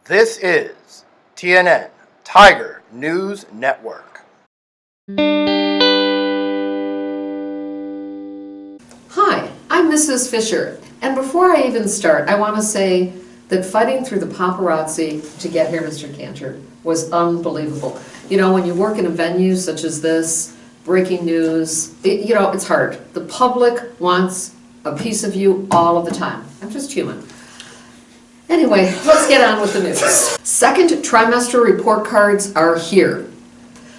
This is TNN, Tiger News Network. Hi, I'm Mrs. Fisher, and before I even start, I want to say that fighting through the paparazzi to get here, Mr. Cantor, was unbelievable. You know, when you work in a venue such as this, breaking news, it's hard. The public wants a piece of you all of the time. I'm just human. Anyway, let's get on with the news. Second trimester report cards are here.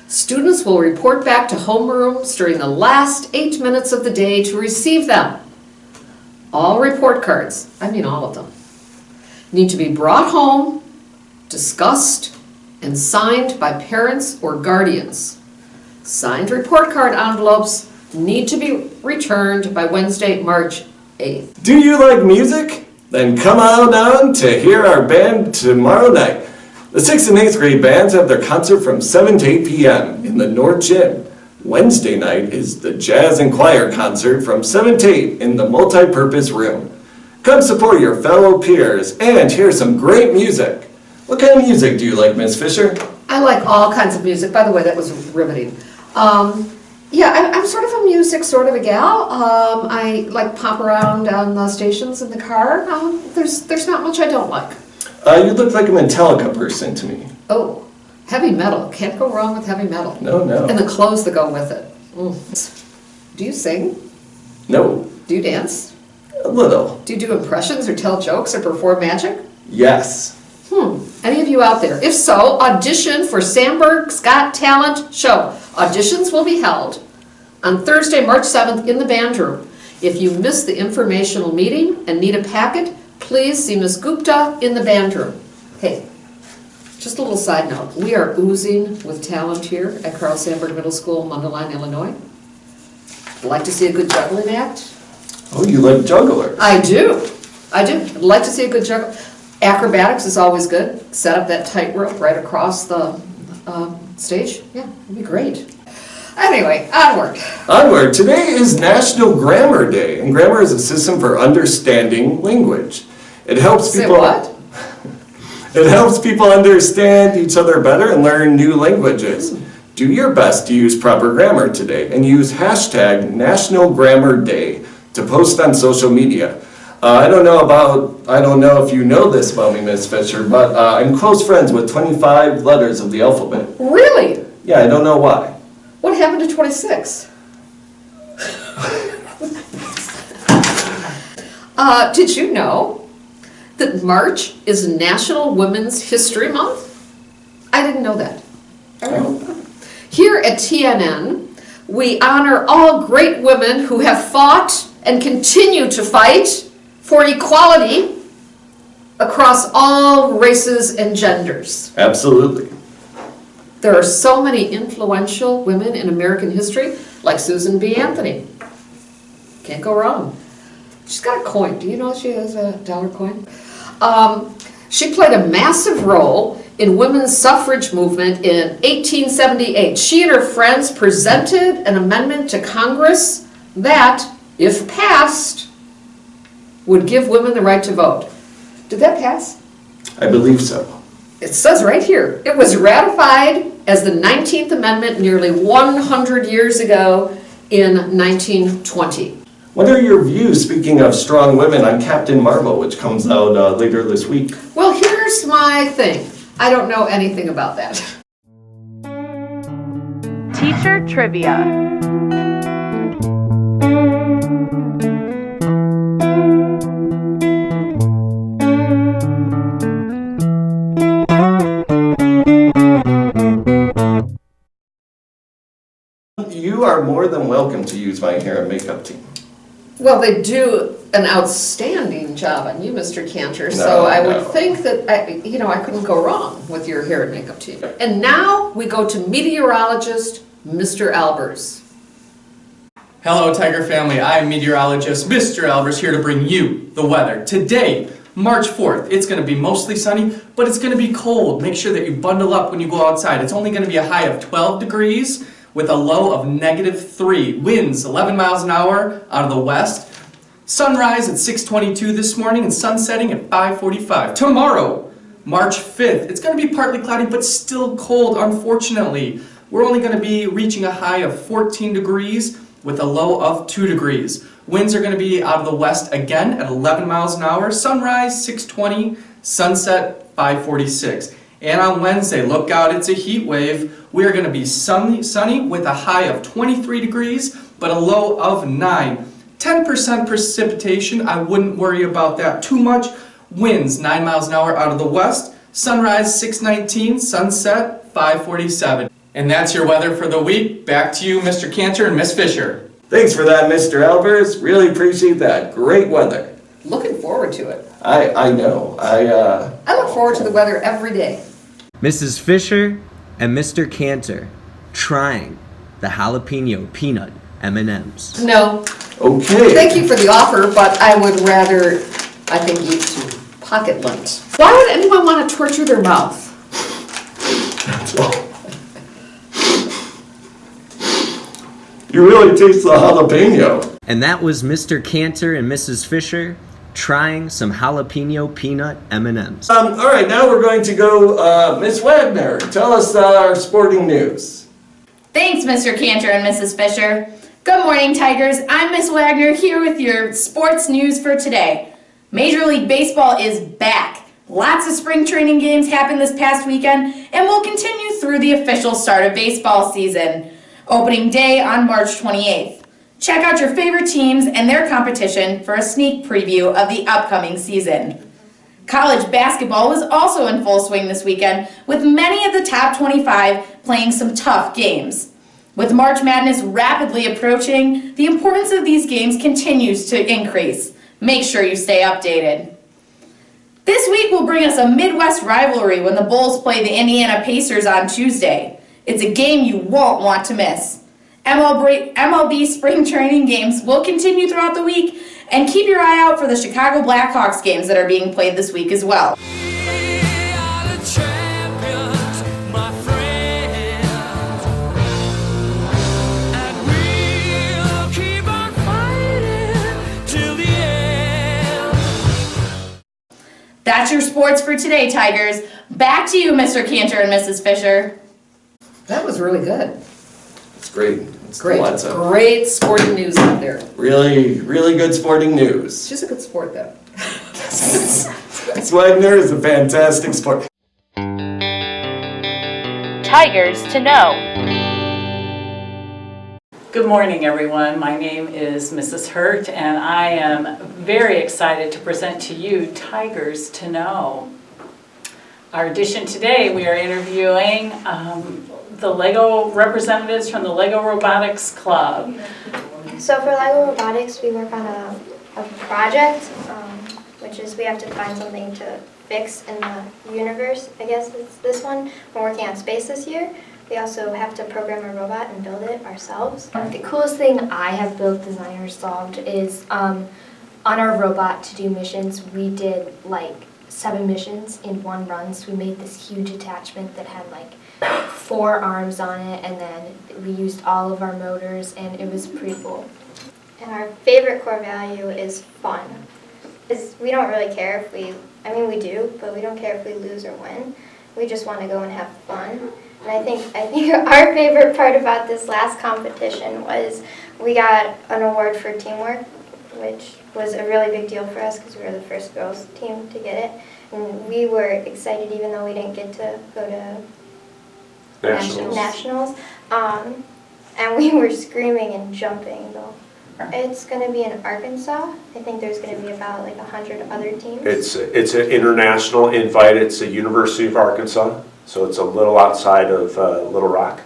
Students will report back to homerooms during the last 8 minutes of the day to receive them. All report cards, I mean all of them, need to be brought home, discussed, and signed by parents or guardians. Signed report card envelopes need to be returned by Wednesday, March 8th. Do you like music? Then come on down to hear our band tomorrow night. The 6th and 8th grade bands have their concert from 7 to 8 p.m. in the North Gym. Wednesday night is the Jazz and Choir concert from 7 to 8 in the multi-purpose room. Come support your fellow peers and hear some great music. What kind of music do you like, Miss Fisher? I like all kinds of music. By the way, that was riveting. I'm sort of a music sort of a gal. I like pop around on the stations in the car. There's not much I don't like. You look like a Metallica person to me. Oh, heavy metal. Can't go wrong with heavy metal. No. And the clothes that go with it. Do you sing? No. Do you dance? A little. Do you do impressions or tell jokes or perform magic? Yes. Any of you out there? If so, audition for Sandberg's Got Talent show. Auditions will be held on Thursday, March 7th in the band room. If you missed the informational meeting and need a packet, please see Ms. Gupta in the band room. Hey, just a little side note. We are oozing with talent here at Carl Sandburg Middle School, Mundelein, Illinois. Like to see a good juggling act? Oh, you like jugglers? I do. I'd like to see a good juggle. Acrobatics is always good. Set up that tightrope right across the stage. Yeah, it'd be great. Anyway, onward. Onward. Today is National Grammar Day, and grammar is a system for understanding language. It helps people. Say what? It helps people understand each other better and learn new languages. Do your best to use proper grammar today, and use hashtag National Grammar Day to post on social media. I don't know if you know this about me, Ms. Fisher, but I'm close friends with 25 letters of the alphabet. Really? Yeah, I don't know why. What happened to 26? Did you know that March is National Women's History Month? I didn't know that. Here at TNN, we honor all great women who have fought and continue to fight for equality across all races and genders. Absolutely. There are so many influential women in American history, like Susan B. Anthony. Can't go wrong. She's got a coin. Do you know she has a dollar coin? She played a massive role in women's suffrage movement in 1878. She and her friends presented an amendment to Congress that, if passed, would give women the right to vote. Did that pass? I believe so. It says right here, it was ratified as the 19th Amendment nearly 100 years ago in 1920. What are your views, speaking of strong women, on Captain Marvel, which comes out later this week? Well, here's my thing. I don't know anything about that. Teacher Trivia. You are more than welcome to use my hair and makeup team. Well, they do an outstanding job on you, Mr. Cantor, so I would think that, I couldn't go wrong with your hair and makeup team. And now we go to meteorologist, Mr. Albers. Hello, Tiger family. I'm meteorologist Mr. Albers here to bring you the weather. Today, March 4th, it's going to be mostly sunny, but it's going to be cold. Make sure that you bundle up when you go outside. It's only going to be a high of 12 degrees. With a low of -3. Winds 11 miles an hour out of the west. Sunrise at 6:22 this morning and sun setting at 5:45. Tomorrow, March 5th, it's going to be partly cloudy, but still cold, unfortunately. We're only going to be reaching a high of 14 degrees with a low of 2 degrees. Winds are going to be out of the west again at 11 miles an hour. Sunrise 6:20, sunset 5:46. And on Wednesday, look out, it's a heat wave. We are going to be sunny with a high of 23 degrees, but a low of 9. 10% precipitation, I wouldn't worry about that too much. Winds 9 miles an hour out of the west. Sunrise 6:19, sunset 5:47. And that's your weather for the week. Back to you, Mr. Cantor and Miss Fisher. Thanks for that, Mr. Albers. Really appreciate that. Great weather. Looking forward to it. I know. I look forward to the weather every day. Mrs. Fisher and Mr. Cantor trying the jalapeno peanut M&Ms. No, Okay. thank you for the offer, but I would rather, I think, eat pocket lunch. Why would anyone want to torture their mouth? You really taste the jalapeno. And that was Mr. Cantor and Mrs. Fisher trying some jalapeno peanut M&Ms. All right, now we're going to go, Miss Wagner, tell us our sporting news. Thanks, Mr. Cantor and Mrs. Fisher. Good morning, Tigers. I'm Miss Wagner here with your sports news for today. Major League Baseball is back. Lots of spring training games happened this past weekend and will continue through the official start of baseball season. Opening day on March 28th. Check out your favorite teams and their competition for a sneak preview of the upcoming season. College basketball was also in full swing this weekend, with many of the top 25 playing some tough games. With March Madness rapidly approaching, the importance of these games continues to increase. Make sure you stay updated. This week will bring us a Midwest rivalry when the Bulls play the Indiana Pacers on Tuesday. It's a game you won't want to miss. MLB spring training games will continue throughout the week, and keep your eye out for the Chicago Blackhawks games that are being played this week as well. That's your sports for today, Tigers. Back to you, Mr. Cantor and Mrs. Fisher. That was really good. It's great. It's Great. lots of Great sporting news out there. really, really good sporting news. She's a good sport, though. Miss Wagner is a fantastic sport. Tigers to know. Good morning, everyone. My name is Mrs. Hurt, and I am very excited to present to you Tigers to Know. Our edition today, we are interviewing the LEGO representatives from the LEGO Robotics Club. So for LEGO Robotics, we work on a project, which is we have to find something to fix in the universe. I guess it's this one. We're working on space this year. We also have to program a robot and build it ourselves. The coolest thing I have built, designed, or solved is on our robot to do missions, we did like 7 missions in one run. So we made this huge attachment that had like 4 arms on it, and then we used all of our motors, and it was pretty cool. And our favorite core value is fun. We don't really care if we do, but we don't care if we lose or win. We just want to go and have fun. And I think our favorite part about this last competition was we got an award for teamwork, which was a really big deal for us because we were the first girls team to get it. And we were excited even though we didn't get to go to nationals. And we were screaming and jumping though. It's going to be in Arkansas. I think there's going to be about like 100 other teams. It's an international invite. It's the University of Arkansas, so it's a little outside of Little Rock.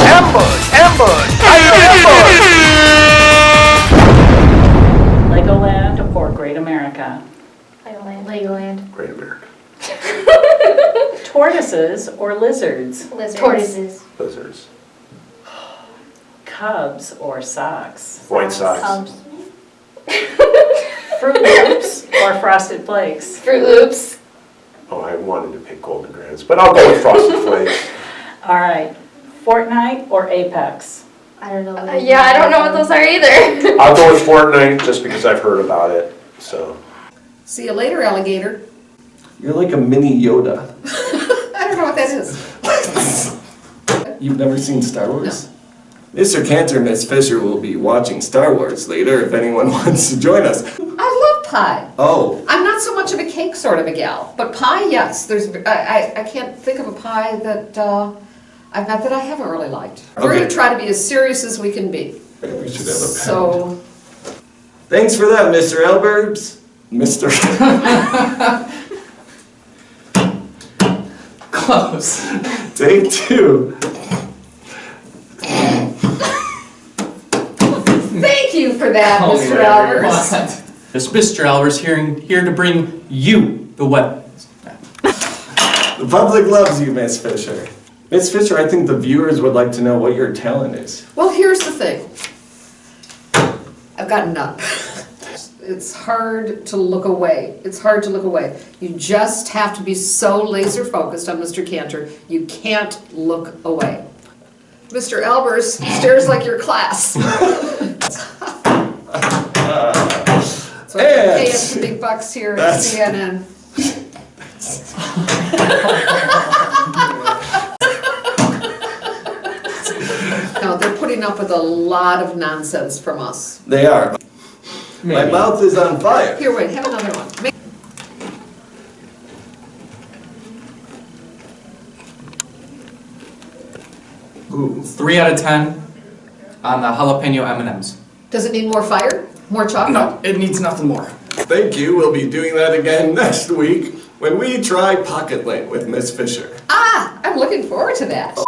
Ambush! Legoland or Great America? Legoland. Great America. Tortoises or lizards? Lizards. Tortoises. Lizards. Cubs or Sox? White Sox. Cubs. Fruit Loops or Frosted Flakes? Fruit Loops. Oh, I wanted to pick Golden Grands, but I'll go with Frosted Flakes. All right. Fortnite or Apex? I don't know. Yeah, I don't know what those are either. I'll go with Fortnite just because I've heard about it. So. See you later, alligator. You're like a mini Yoda. I don't know what that is. You've never seen Star Wars? No. Mr. Cantor and Miss Fisher will be watching Star Wars later if anyone wants to join us. I love pie. Oh. I'm not so much of a cake sort of a gal, but pie, yes. I can't think of a pie that I've had that I haven't really liked. We're Okay. going to try to be as serious as we can be. We should have a pen. So, Thanks for that, Mr. Elberbs. Mr. Close. Take 2. thank you for that, Oh, Mr. whatever you Albers. want. This Mr. Albers here to bring you the weather. The public loves you, Miss Fisher. Miss Fisher, I think the viewers would like to know what your talent is. Well, here's the thing. I've got none. It's hard to look away. It's hard to look away. You just have to be so laser focused on Mr. Cantor, you can't look away. Mr. Albers stares like your class. So I can pay us the big bucks here at CNN. No, they're putting up with a lot of nonsense from us. They are. Maybe. My mouth is on fire. Here, wait, have another one. Ooh. 3 out of 10 on the jalapeno M&Ms. Does it need more fire? More chocolate? No, it needs nothing more. Thank you. We'll be doing that again next week when we try Pocket Lane with Miss Fisher. Ah, I'm looking forward to that.